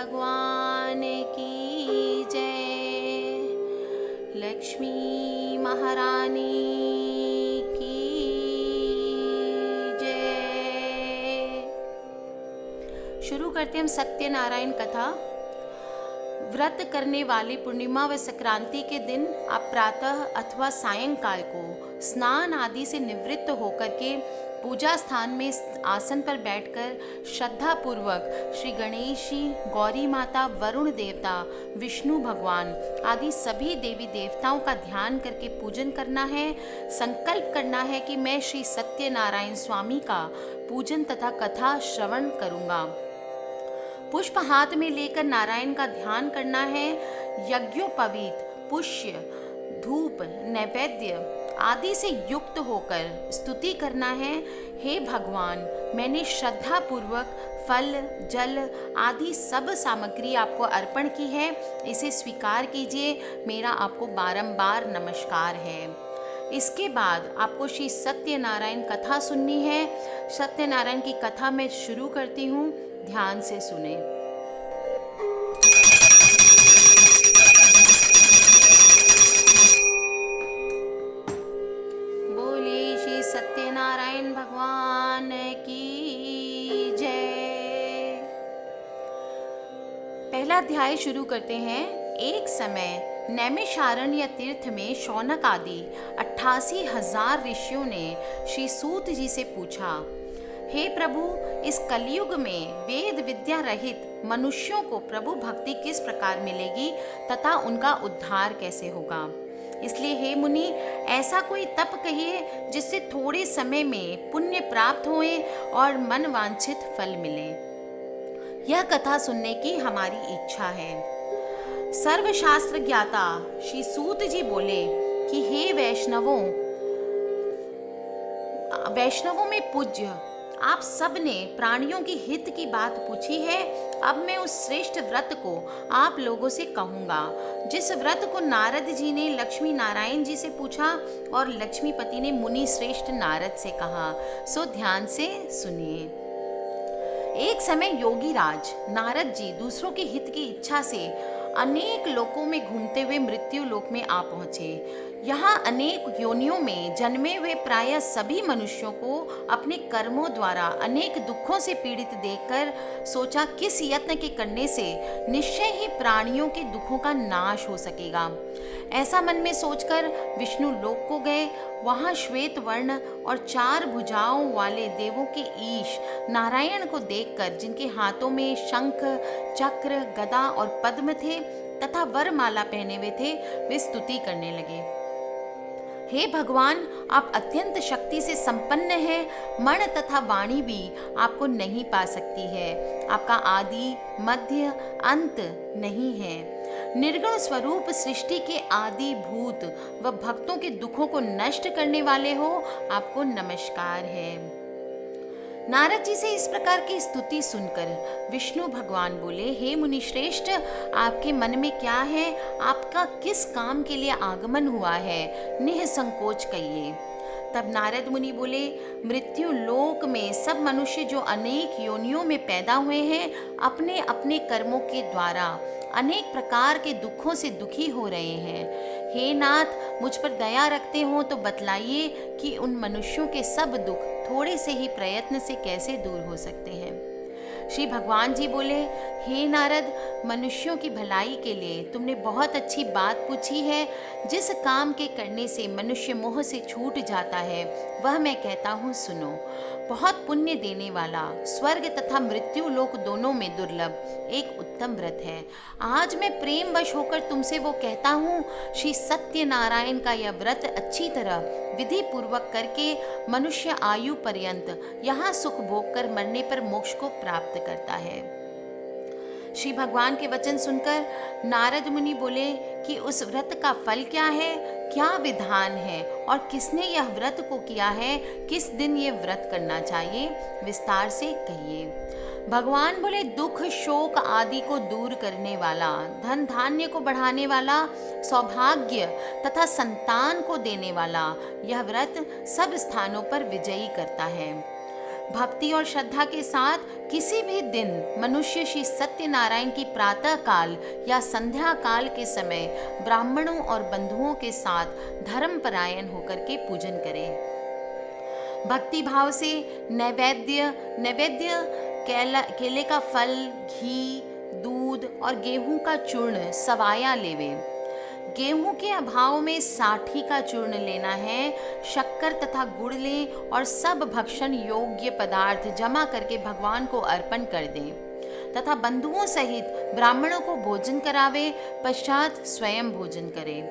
भगवान की जय। लक्ष्मी महारानी की जय। शुरू करते हम सत्यनारायण कथा। व्रत करने वाली पूर्णिमा व संक्रांति के दिन आप प्रातः अथवा सायंकाल को स्नान आदि से निवृत्त होकर के पूजा स्थान में आसन पर बैठकर श्रद्धा पूर्वक श्री गणेश जी, गौरी माता, वरुण देवता, विष्णु भगवान आदि सभी देवी देवताओं का ध्यान करके पूजन करना है। संकल्प करना है कि मैं श्री सत्यनारायण स्वामी का पूजन तथा कथा श्रवण करूँगा। पुष्प हाथ में लेकर नारायण का ध्यान करना है। यज्ञोपवीत, पुष्य, धूप, नैवेद्य आदि से युक्त होकर स्तुति करना है। हे भगवान, मैंने श्रद्धा पूर्वक फल, जल आदि सब सामग्री आपको अर्पण की है, इसे स्वीकार कीजिए। मेरा आपको बारंबार नमस्कार है। इसके बाद आपको श्री सत्यनारायण कथा सुननी है। सत्यनारायण की कथा मैं शुरू करती हूँ, ध्यान से सुने। बोले श्री सत्यनारायण भगवान की जय। पहला अध्याय शुरू करते हैं। एक समय नैमिषारण्य तीर्थ में शौनक आदि 88,000 ऋषियों ने श्री सूत जी से पूछा, हे प्रभु, इस कलयुग में वेद विद्या रहित मनुष्यों को प्रभु भक्ति किस प्रकार मिलेगी तथा उनका उद्धार कैसे होगा? इसलिए हे मुनि, ऐसा कोई तप कहिए जिससे थोड़े समय में पुण्य प्राप्त होए और मन वांछित फल मिले। यह कथा सुनने की हमारी इच्छा है। सर्वशास्त्र ज्ञाता श्री सूत जी बोले कि हे वैष्णवों में पूज्य, आप सब ने प्राणियों की हित की बात पूछी है। अब मैं उस श्रेष्ठ व्रत को आप लोगों से कहूँगा, जिस व्रत को नारद जी ने लक्ष्मी नारायण जी से पूछा और लक्ष्मीपति ने मुनि श्रेष्ठ नारद से कहा। सो ध्यान से सुनिए। एक समय योगी राज नारद जी दूसरों के हित की इच्छा से अनेक लोकों में घूमते हुए मृत्यु लोक में आ पहुँचे। यहाँ अनेक योनियों में जन्मे हुए प्रायः सभी मनुष्यों को अपने कर्मों द्वारा अनेक दुखों से पीड़ित देखकर सोचा, किस यत्न के करने से निश्चय ही प्राणियों के दुखों का नाश हो सकेगा। ऐसा मन में सोचकर विष्णु लोक को गए। वहाँ श्वेत वर्ण और 4 भुजाओं वाले देवों के ईश नारायण को देखकर, जिनके हाथों में शंख, चक्र, गदा और पद्म थे तथा वरमाला पहने हुए थे, वे स्तुति करने लगे। हे भगवान, आप अत्यंत शक्ति से संपन्न हैं। मन तथा वाणी भी आपको नहीं पा सकती है। आपका आदि, मध्य, अंत नहीं है। निर्गुण स्वरूप सृष्टि के आदि भूत व भक्तों के दुखों को नष्ट करने वाले हो, आपको नमस्कार है। नारद जी से इस प्रकार की स्तुति सुनकर विष्णु भगवान बोले, हे मुनि श्रेष्ठ, आपके मन में क्या है? आपका किस काम के लिए आगमन हुआ है? निःसंकोच कहिए। तब नारद मुनि बोले, मृत्यु लोक में सब मनुष्य जो अनेक योनियों में पैदा हुए हैं, अपने अपने कर्मों के द्वारा अनेक प्रकार के दुखों से दुखी हो रहे हैं। हे नाथ, मुझ पर दया रखते हो तो बतलाइए कि उन मनुष्यों के सब दुख थोड़े से ही प्रयत्न से कैसे दूर हो सकते हैं। श्री भगवान जी बोले, हे नारद, मनुष्यों की भलाई के लिए तुमने बहुत अच्छी बात पूछी है। जिस काम के करने से मनुष्य मोह से छूट जाता है, वह मैं कहता हूँ, सुनो। बहुत पुण्य देने वाला, स्वर्ग तथा मृत्यु लोक दोनों में दुर्लभ एक उत्तम व्रत है। आज मैं प्रेम वश होकर तुमसे वो कहता हूँ। श्री सत्यनारायण का यह व्रत अच्छी तरह विधि पूर्वक करके मनुष्य आयु पर्यंत यहाँ सुख भोग कर मरने पर मोक्ष को प्राप्त करता है। श्री भगवान के वचन सुनकर नारद मुनि बोले कि उस व्रत का फल क्या है, क्या विधान है और किसने यह व्रत को किया है, किस दिन ये व्रत करना चाहिए, विस्तार से कहिए। भगवान बोले, दुख शोक आदि को दूर करने वाला, धन धान्य को बढ़ाने वाला, सौभाग्य तथा संतान को देने वाला यह व्रत सब स्थानों पर विजयी करता है। भक्ति और श्रद्धा के साथ किसी भी दिन मनुष्य श्री सत्यनारायण की प्रातः काल या संध्या काल के समय ब्राह्मणों और बंधुओं के साथ धर्मपरायण होकर के पूजन करे। भक्ति भाव से नैवेद्य केले का फल, घी, दूध और गेहूं का चूर्ण सवाया लेवे। गेहूं के अभाव में साठी का चूर्ण लेना है। शक्कर तथा गुड़ लें और सब भक्षण योग्य पदार्थ जमा करके भगवान को अर्पण कर दें तथा बंधुओं सहित ब्राह्मणों को भोजन करावे, पश्चात स्वयं भोजन करें।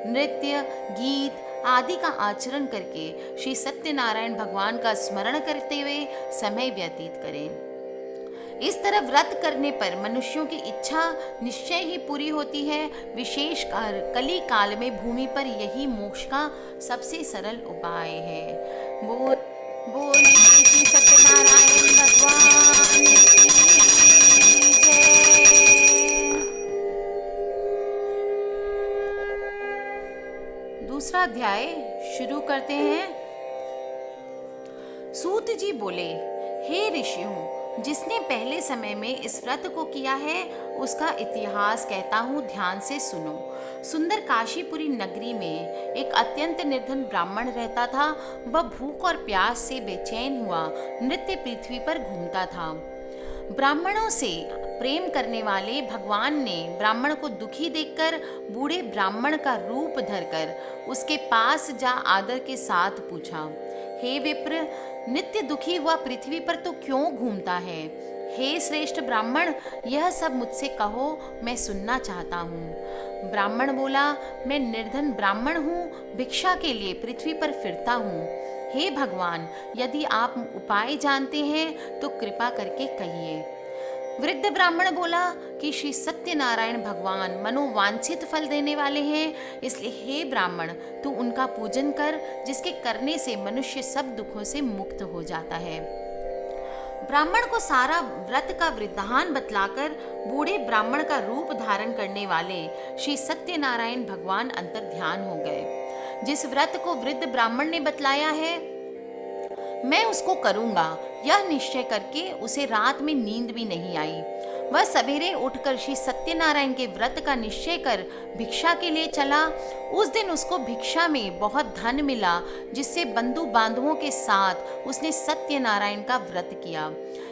नृत्य, गीत आदि का आचरण करके श्री सत्यनारायण भगवान का स्मरण करते हुए समय व्यतीत करें। इस तरह व्रत करने पर मनुष्यों की इच्छा निश्चय ही पूरी होती है। विशेषकर कली काल में भूमि पर यही मोक्ष का सबसे सरल उपाय है। बोल श्री सत्यनारायण भगवान की जय। दूसरा अध्याय शुरू करते हैं। सूत जी बोले, हे ऋषियों, जिसने पहले समय में इस व्रत को किया है उसका इतिहास कहता हूँ, ध्यान से सुनो। सुंदर काशीपुरी नगरी में एक अत्यंत निर्धन ब्राह्मण रहता था। वह भूख और प्यास से बेचैन हुआ नित्य पृथ्वी पर घूमता था। ब्राह्मणों से प्रेम करने वाले भगवान ने ब्राह्मण को दुखी देखकर बूढ़े ब्राह्मण का रूप धरकर उसके पास जा आदर के साथ पूछा, हे विप्र, नित्य दुखी हुआ पृथ्वी पर तो क्यों घूमता है? हे श्रेष्ठ ब्राह्मण, यह सब मुझसे कहो, मैं सुनना चाहता हूँ। ब्राह्मण बोला, मैं निर्धन ब्राह्मण हूँ, भिक्षा के लिए पृथ्वी पर फिरता हूँ। हे भगवान, यदि आप उपाय जानते हैं तो कृपा करके कहिए। वृद्ध ब्राह्मण बोला कि श्री सत्यनारायण भगवान मनोवांछित फल देने वाले हैं, इसलिए हे ब्राह्मण, तू उनका पूजन कर, जिसके करने से मनुष्य सब दुखों से मुक्त हो जाता है। ब्राह्मण को सारा व्रत का वृत्तांत बतलाकर बूढ़े ब्राह्मण का रूप धारण करने वाले श्री सत्यनारायण भगवान अंतर ध्यान हो गए। जिस व्रत को वृद्ध ब्राह्मण ने बतलाया है मैं उसको करूंगा, यह निश्चय करके उसे रात में नींद भी नहीं आई। वह सवेरे उठकर श्री सत्यनारायण के व्रत का निश्चय कर भिक्षा के लिए चला। उस दिन उसको भिक्षा में बहुत धन मिला, जिससे बंधु बांधवों के साथ उसने सत्यनारायण का व्रत किया।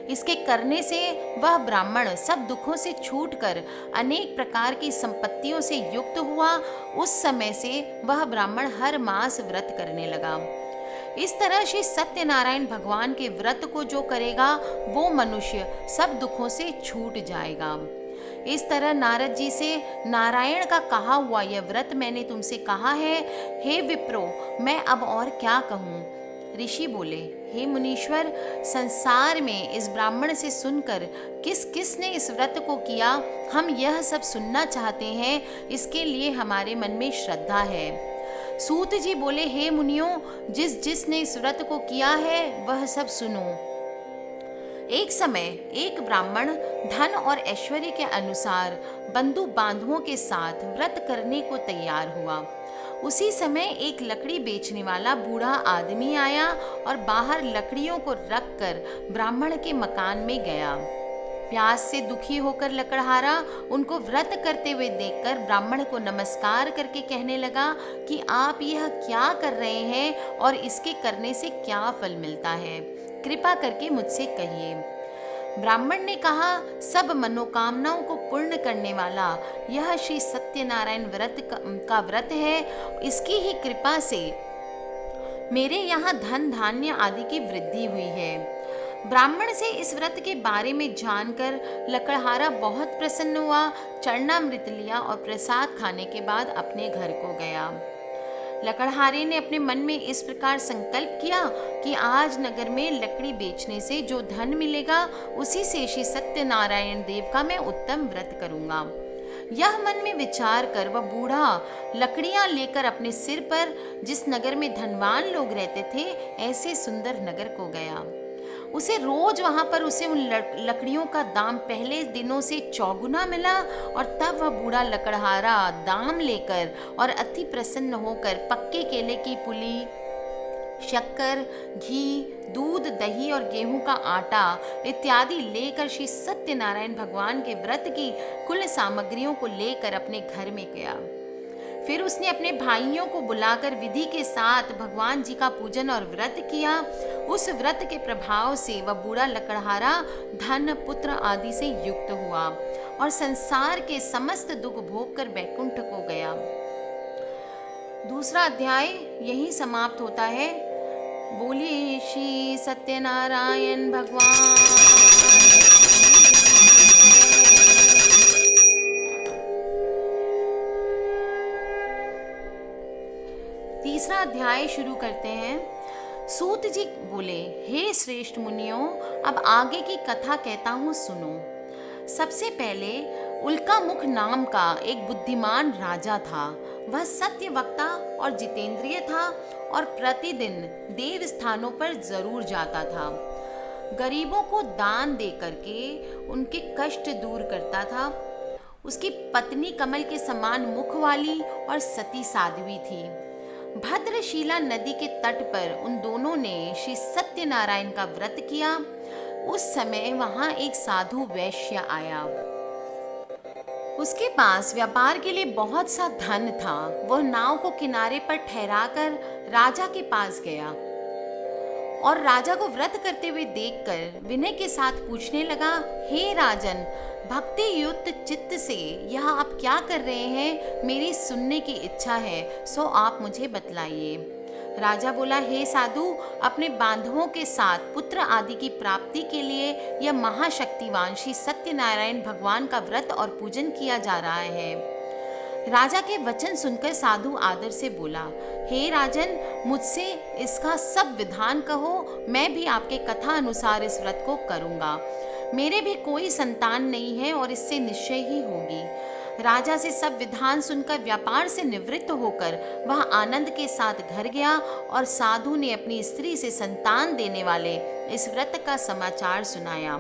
इसके करने से वह ब्राह्मण सब दुखों से छूटकर अनेक प्रकार की संपत्तियों से युक्त हुआ। उस समय से वह ब्राह्मण हर मास व्रत करने लगा। इस तरह श्री सत्यनारायण भगवान के व्रत को जो करेगा वो मनुष्य सब दुखों से छूट जाएगा। इस तरह नारद जी से नारायण का कहा हुआ यह व्रत मैंने तुमसे कहा है। हे विप्रो, मैं अब और क्या कहूँ? ऋषि बोले, हे मुनीश्वर, संसार में इस ब्राह्मण से सुनकर किस किस ने इस व्रत को किया, हम यह सब सुनना चाहते हैं। इसके लिए हमारे मन में श्रद्धा है। सूत जी बोले, हे मुनियों, जिसने इस व्रत को किया है वह सब सुनो। एक समय एक ब्राह्मण धन और ऐश्वर्य के अनुसार बंधु बांधवों के साथ व्रत करने को तैयार हुआ। उसी समय एक लकड़ी बेचने वाला बूढ़ा आदमी आया और बाहर लकड़ियों को रखकर ब्राह्मण के मकान में गया। प्यास से दुखी होकर लकड़हारा उनको व्रत करते हुए देखकर ब्राह्मण को नमस्कार करके कहने लगा कि आप यह क्या कर रहे हैं और इसके करने से क्या फल मिलता है, कृपा करके मुझसे कहिए। ब्राह्मण ने कहा, सब मनोकामनाओं को पूर्ण करने वाला यह श्री सत्यनारायण व्रत का व्रत है। इसकी ही कृपा से मेरे यहाँ धन धान्य आदि की वृद्धि हुई है। ब्राह्मण से इस व्रत के बारे में जानकर लकड़हारा बहुत प्रसन्न हुआ। चरणामृत लिया और प्रसाद खाने के बाद अपने घर को गया। लकड़हारे ने अपने मन में इस प्रकार संकल्प किया कि आज नगर में लकड़ी बेचने से जो धन मिलेगा उसी से श्री सत्यनारायण देव का मैं उत्तम व्रत करूंगा। यह मन में विचार कर वह बूढ़ा लकड़ियां लेकर अपने सिर पर जिस नगर में धनवान लोग रहते थे ऐसे सुंदर नगर को गया। उसे रोज वहां पर उसे उन लकड़ियों का दाम पहले दिनों से चौगुना मिला और तब वह बूढ़ा लकड़हारा दाम लेकर और अति प्रसन्न होकर पक्के केले की पुली, शक्कर, घी, दूध, दही और गेहूं का आटा इत्यादि लेकर श्री सत्यनारायण भगवान के व्रत की कुल सामग्रियों को लेकर अपने घर में गया। फिर उसने अपने भाइयों को बुलाकर विधि के साथ भगवान जी का पूजन और व्रत किया। उस व्रत के प्रभाव से वह बूढ़ा लकड़हारा धन, पुत्र आदि से युक्त हुआ और संसार के समस्त दुख भोग कर बैकुंठ को गया। दूसरा अध्याय यहीं समाप्त होता है। बोलिए श्री सत्यनारायण भगवान। तीसरा अध्याय शुरू करते हैं। सूत जी बोले, हे श्रेष्ठ मुनियों, अब आगे की कथा कहता हूँ, सुनो। सबसे पहले उल्कामुख नाम का एक बुद्धिमान राजा था। वह सत्य वक्ता और जितेंद्रिय था और प्रतिदिन देव स्थानों पर जरूर जाता था। गरीबों को दान दे करके उनके कष्ट दूर करता था। उसकी पत्नी कमल के समान मुख वाली और सती साध्वी थी। भद्रशिला नदी के तट पर उन दोनों ने श्री सत्यनारायण का व्रत किया। उस समय वहां एक साधु वैश्य आया। उसके पास व्यापार के लिए बहुत सा धन था। वह नाव को किनारे पर ठहराकर राजा के पास गया और राजा को व्रत करते हुए देखकर विनय के साथ पूछने लगा, हे राजन, भक्ति युक्त चित्त से यह आप क्या कर रहे हैं? मेरी सुनने की इच्छा है, सो आप मुझे बतलाइए। राजा बोला, हे साधु, अपने बांधवों के साथ पुत्र आदि की प्राप्ति के लिए यह महाशक्तिवान श्री सत्यनारायण भगवान का व्रत और पूजन किया जा रहा है। राजा के वचन सुनकर साधु आदर से बोला, हे राजन, मुझसे इसका सब विधान कहो, मैं भी आपके कथा अनुसार इस व्रत को करूंगा। मेरे भी कोई संतान नहीं है और इससे निश्चय ही होगी। राजा से सब विधान सुनकर व्यापार से निवृत्त होकर वह आनंद के साथ घर गया और साधु ने अपनी स्त्री से संतान देने वाले इस व्रत का समाचार सुनाया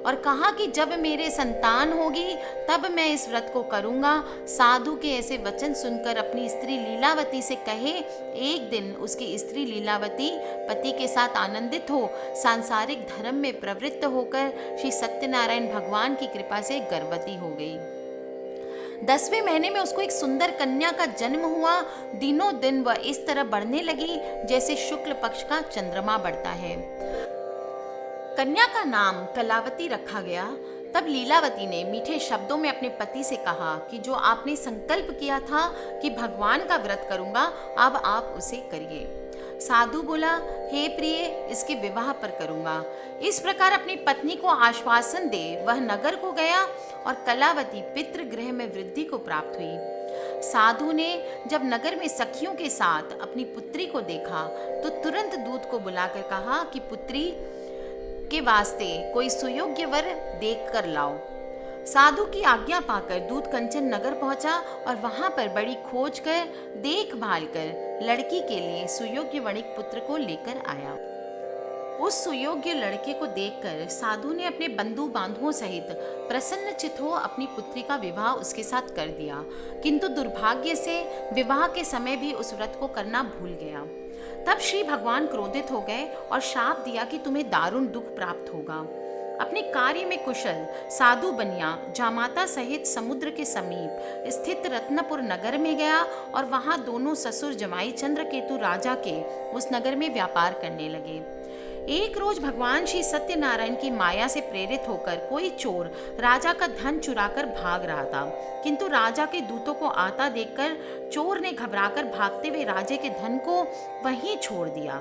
और कहा कि जब मेरे संतान होगी तब मैं इस व्रत को करूंगा। साधु के ऐसे वचन सुनकर अपनी स्त्री लीलावती से कहे, एक दिन उसकी स्त्री लीलावती पति के साथ आनंदित हो सांसारिक धर्म में प्रवृत्त होकर श्री सत्यनारायण भगवान की कृपा से गर्भवती हो गई। 10वें महीने में उसको एक सुंदर कन्या का जन्म हुआ। दिनों दिन वह इस तरह बढ़ने लगी जैसे शुक्ल पक्ष का चंद्रमा बढ़ता है। कन्या का नाम कलावती रखा गया। तब लीलावती ने मीठे शब्दों में अपने पति से कहा कि जो आपने संकल्प किया था कि भगवान का व्रत करूंगा, अब आप उसे करिए। साधु बोला, हे प्रिय, इसके विवाह पर करूंगा। इस प्रकार अपनी पत्नी को आश्वासन दे वह नगर को गया और कलावती पितृगृह में वृद्धि को प्राप्त हुई। साधु ने जब नगर में सखियों के साथ अपनी पुत्री को देखा तो तुरंत दूत को बुलाकर कहा कि पुत्री के वास्ते कोई सुयोग्य वर देख कर लाओ। साधु की आज्ञा पाकर दूत कंचन नगर पहुंचा और वहां पर बड़ी खोज कर देखभाल कर लड़की के लिए सुयोग्य वणिक पुत्र को लेकर आया। उस सुयोग्य लड़के को देखकर साधु ने अपने बंधु बांधुओं सहित प्रसन्नचित हो अपनी पुत्री का विवाह उसके साथ कर दिया, किंतु दुर्भाग्य से विवाह के समय भी उस व्रत को करना भूल गया। तब श्री भगवान क्रोधित हो गए और शाप दिया कि तुम्हें दारुण दुख प्राप्त होगा। अपने कार्य में कुशल साधु बनिया जामाता सहित समुद्र के समीप स्थित रत्नपुर नगर में गया और वहां दोनों ससुर जमाई चंद्रकेतु राजा के उस नगर में व्यापार करने लगे। एक रोज भगवान श्री सत्यनारायण की माया से प्रेरित होकर कोई चोर राजा का धन चुराकर भाग रहा था, किंतु राजा के दूतों को आता देखकर चोर ने घबराकर भागते हुए राजे के धन को वहीं छोड़ दिया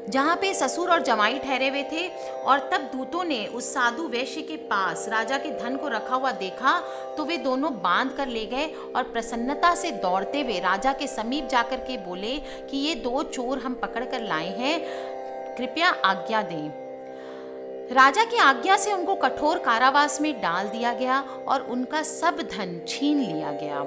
जहाँ पे ससुर और जमाई ठहरे हुए थे। और तब दूतों ने उस साधु वैश्य के पास राजा के धन को रखा हुआ देखा तो वे दोनों बांध कर ले गए और प्रसन्नता से दौड़ते हुए राजा के समीप जाकर के बोले कि ये दो चोर हम पकड़ कर लाए हैं, कृपया आज्ञा दें। राजा की आज्ञा से उनको कठोर कारावास में डाल दिया गया और उनका सब धन छीन लिया गया।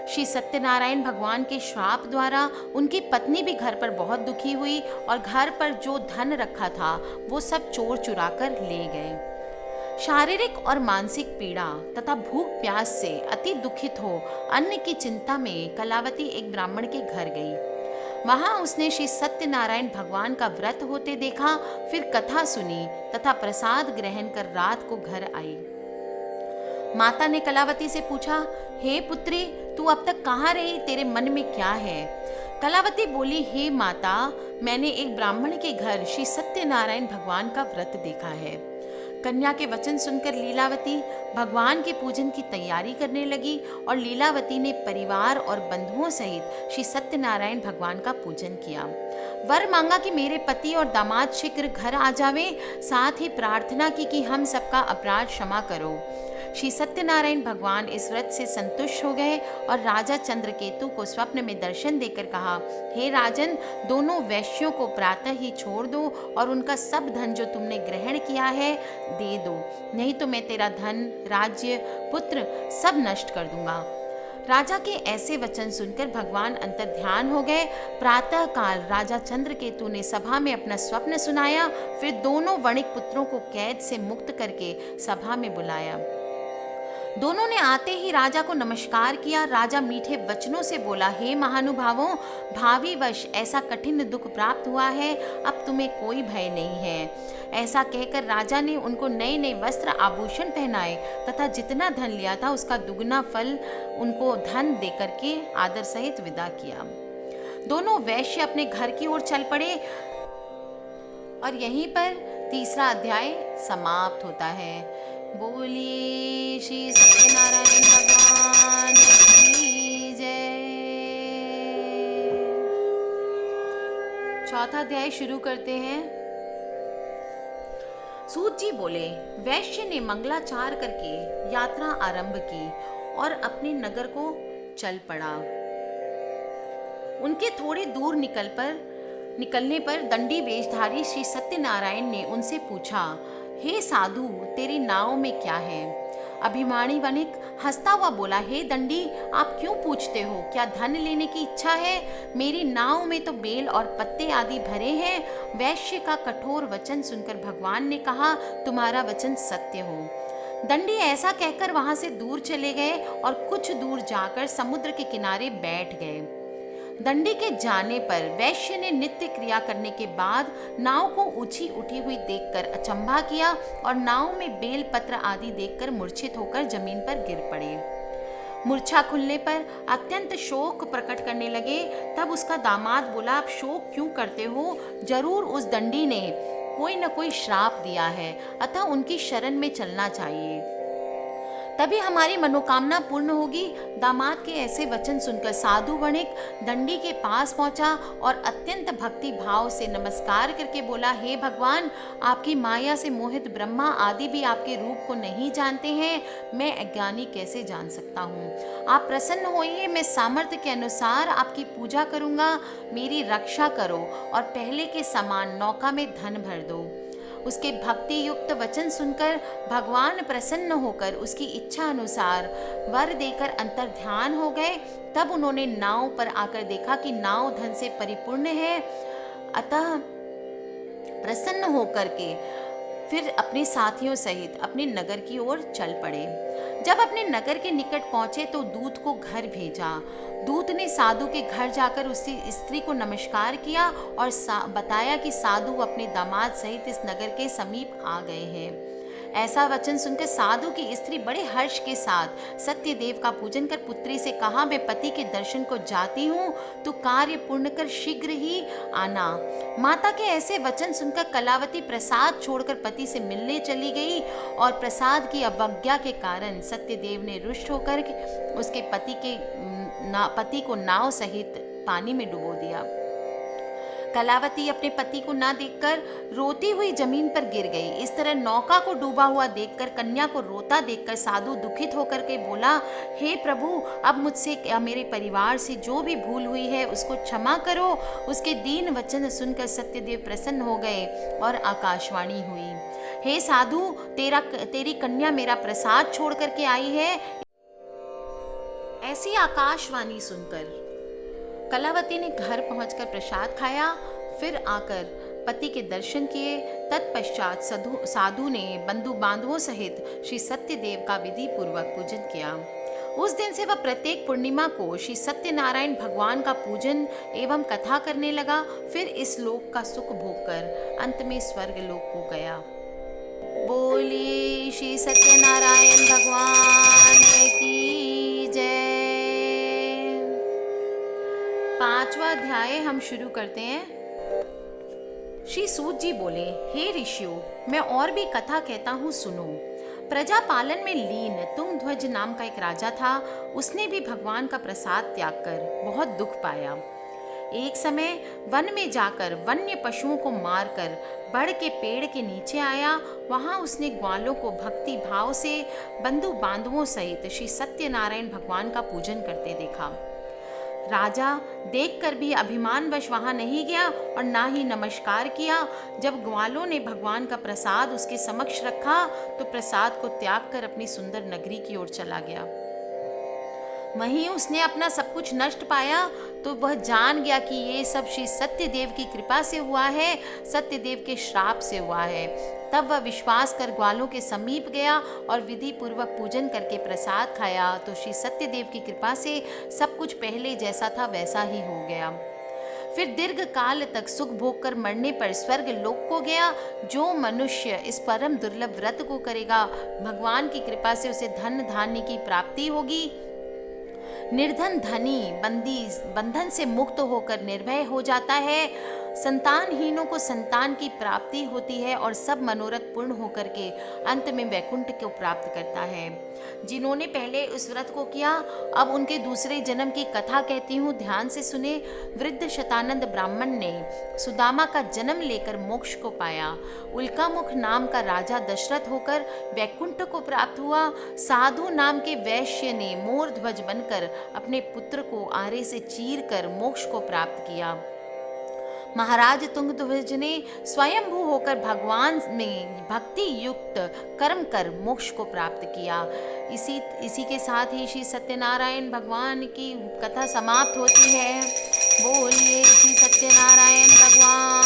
श्री सत्यनारायण भगवान के श्राप द्वारा उनकी पत्नी भी घर पर बहुत दुखी हुई और घर पर जो धन रखा था वो सब चोर चुरा कर ले गए। शारीरिक और मानसिक पीड़ा तथा भूख प्यास से अति दुखित हो अन्न की चिंता में कलावती एक ब्राह्मण के घर गई। वहां उसने श्री सत्यनारायण भगवान का व्रत होते देखा, फिर कथा सुनी तथा प्रसाद ग्रहण कर रात को घर आई। माता ने कलावती से पूछा, हे पुत्री, तू अब तक कहाँ रही? तेरे मन में क्या है? कलावती बोली, हे माता, मैंने एक ब्राह्मण के घर श्री सत्यनारायण भगवान का व्रत देखा है। कन्या के वचन सुनकर लीलावती भगवान के पूजन की तैयारी करने लगी और लीलावती ने परिवार और बंधुओं सहित श्री सत्यनारायण भगवान का पूजन किया। वर मांगा कि मेरे पति और दामाद शीघ्र घर आ जावें, साथ ही प्रार्थना की कि हम सबका अपराध क्षमा करो। श्री सत्यनारायण भगवान इस व्रत से संतुष्ट हो गए और राजा चंद्रकेतु को स्वप्न में दर्शन देकर कहा, हे राजन, दोनों वैश्यों को प्रातः ही छोड़ दो और उनका सब धन जो तुमने ग्रहण किया है दे दो, नहीं तो मैं तेरा धन, राज्य, पुत्र सब नष्ट कर दूंगा। राजा के ऐसे वचन सुनकर भगवान अंतर ध्यान हो गए। प्रातः काल राजा चंद्रकेतु ने सभा में अपना स्वप्न सुनाया, फिर दोनों वणिक पुत्रों को कैद से मुक्त करके सभा में बुलाया। दोनों ने आते ही राजा को नमस्कार किया। राजा मीठे वचनों से बोला, हे महानुभावों, भावी वश ऐसा कठिन दुख प्राप्त हुआ है, अब तुम्हें कोई भय नहीं है। ऐसा कहकर राजा ने उनको नए नए वस्त्र आभूषण पहनाए तथा जितना धन लिया था उसका दुगना फल उनको धन देकर के आदर सहित विदा किया। दोनों वैश्य अपने घर की ओर चल पड़े और यहीं पर तीसरा अध्याय समाप्त होता है। बोलिए श्री सत्यनारायण भगवान की जय। चौथा अध्याय शुरू करते हैं। सूत जी बोले, वैश्य ने मंगलाचार करके यात्रा आरंभ की और अपने नगर को चल पड़ा। उनके थोड़े दूर निकलने पर दंडी वेशधारी श्री सत्यनारायण ने उनसे पूछा, हे साधु, तेरी नाव में क्या है? अभिमानी वणिक हंसता हुआ बोला, हे दंडी, आप क्यों पूछते हो? क्या धन लेने की इच्छा है? मेरी नाव में तो बेल और पत्ते आदि भरे हैं। वैश्य का कठोर वचन सुनकर भगवान ने कहा, तुम्हारा वचन सत्य हो। दंडी ऐसा कहकर वहां से दूर चले गए और कुछ दूर जाकर समुद्र के किनारे बैठ गए। दंडी के जाने पर वैश्य ने नित्य क्रिया करने के बाद नाव को ऊंची उठी हुई देखकर अचंभा किया और नाव में बेल पत्र आदि देखकर मूर्छित होकर जमीन पर गिर पड़े। मूर्छा खुलने पर अत्यंत शोक प्रकट करने लगे। तब उसका दामाद बोला, आप शोक क्यों करते हो? जरूर उस दंडी ने कोई न कोई श्राप दिया है, अतः उनकी शरण में चलना चाहिए, तभी हमारी मनोकामना पूर्ण होगी। दामाद के ऐसे वचन सुनकर साधु वणिक दंडी के पास पहुंचा और अत्यंत भक्ति भाव से नमस्कार करके बोला, हे भगवान, आपकी माया से मोहित ब्रह्मा आदि भी आपके रूप को नहीं जानते हैं, मैं अज्ञानी कैसे जान सकता हूँ? आप प्रसन्न होइए, मैं सामर्थ्य के अनुसार आपकी पूजा करूँगा, मेरी रक्षा करो और पहले के समान नौका में धन भर दो। उसके भक्ति युक्त वचन सुनकर भगवान प्रसन्न होकर उसकी इच्छा अनुसार वर देकर अंतर ध्यान हो गए। तब उन्होंने नाव पर आकर देखा कि नाव धन से परिपूर्ण है, अतः प्रसन्न होकर के फिर अपने साथियों सहित अपने नगर की ओर चल पड़े। जब अपने नगर के निकट पहुंचे तो दूत को घर भेजा। दूत ने साधु के घर जाकर उसकी स्त्री को नमस्कार किया और बताया कि साधु अपने दामाद सहित इस नगर के समीप आ गए हैं। ऐसा वचन सुनकर साधु की स्त्री बड़े हर्ष के साथ सत्यदेव का पूजन कर पुत्री से कहा, मैं पति के दर्शन को जाती हूँ, तो कार्य पूर्ण कर शीघ्र ही आना। माता के ऐसे वचन सुनकर कलावती प्रसाद छोड़कर पति से मिलने चली गई और प्रसाद की अवज्ञा के कारण सत्यदेव ने रुष्ट होकर उसके पति को नाव सहित पानी में डुबो दिया। कलावती अपने पति को ना देखकर रोती हुई जमीन पर गिर गई। इस तरह नौका को डूबा हुआ देखकर, कन्या को रोता देखकर साधु दुखित होकर के बोला, हे प्रभु, अब मुझसे या मेरे परिवार से जो भी भूल हुई है उसको क्षमा करो। उसके दीन वचन सुनकर सत्यदेव प्रसन्न हो गए और आकाशवाणी हुई, हे साधु, तेरी कन्या मेरा प्रसाद छोड़ करके आई है। ऐसी आकाशवाणी सुनकर कलावती ने घर पहुंचकर प्रसाद खाया, फिर आकर पति के दर्शन किए। तत्पश्चात साधु ने बंधु बांधवों सहित श्री सत्यदेव का विधि पूर्वक पूजन किया। उस दिन से वह प्रत्येक पूर्णिमा को श्री सत्यनारायण भगवान का पूजन एवं कथा करने लगा। फिर इस लोक का सुख भोगकर अंत में स्वर्ग लोक को गया। बोलिए श्री सत्यनारायण भगवान की जय। 5वां अध्याय हम शुरू करते हैं। श्री सूत जी बोले, हे ऋषियों, मैं और भी कथा कहता हूँ, सुनो। प्रजा पालन में लीन तुंगध्वज नाम का एक राजा था। उसने भी भगवान का प्रसाद त्याग कर बहुत दुख पाया। एक समय वन में जाकर वन्य पशुओं को मारकर बड़ के पेड़ के नीचे आया। वहां उसने ग्वालों को भक्ति भाव से बंधु बांधवों सहित श्री सत्यनारायण भगवान का पूजन करते देखा। राजा देखकर भी अभिमानवश वहां नहीं गया और ना ही नमस्कार किया। जब ग्वालों ने भगवान का प्रसाद उसके समक्ष रखा तो प्रसाद को त्याग कर अपनी सुंदर नगरी की ओर चला गया। वहीं उसने अपना सब कुछ नष्ट पाया तो वह जान गया कि ये सब श्री सत्यदेव की कृपा से हुआ है, सत्यदेव के श्राप से हुआ है। तब वह विश्वास कर ग्वालों के समीप गया और विधि पूर्वक पूजन करके प्रसाद खाया तो श्री सत्यदेव की कृपा से सब कुछ पहले जैसा था वैसा ही हो गया। फिर दीर्घ काल तक सुख भोग कर मरने पर स्वर्ग लोक को गया। जो मनुष्य इस परम दुर्लभ व्रत को करेगा, भगवान की कृपा से उसे धन धान्य की प्राप्ति होगी। निर्धन धनी बंधन से मुक्त होकर निर्भय हो जाता है। संतानहीनों को संतान की प्राप्ति होती है और सब मनोरथ पूर्ण होकर के अंत में वैकुंठ को प्राप्त करता है। जिन्होंने पहले उस व्रत को किया, अब उनके दूसरे जन्म की कथा कहती हूँ, ध्यान से सुने। वृद्ध शतानंद ब्राह्मण ने सुदामा का जन्म लेकर मोक्ष को पाया। उल्कामुख नाम का राजा दशरथ होकर वैकुंठ को प्राप्त हुआ। साधु नाम के वैश्य ने मोर ध्वज बनकर अपने पुत्र को आरे से चीर कर मोक्ष को प्राप्त किया। महाराज तुंगध्वज ने स्वयंभू होकर भगवान में भक्ति युक्त कर्म कर मोक्ष को प्राप्त किया। इसी के साथ ही श्री सत्यनारायण भगवान की कथा समाप्त होती है। बोलिए श्री सत्यनारायण भगवान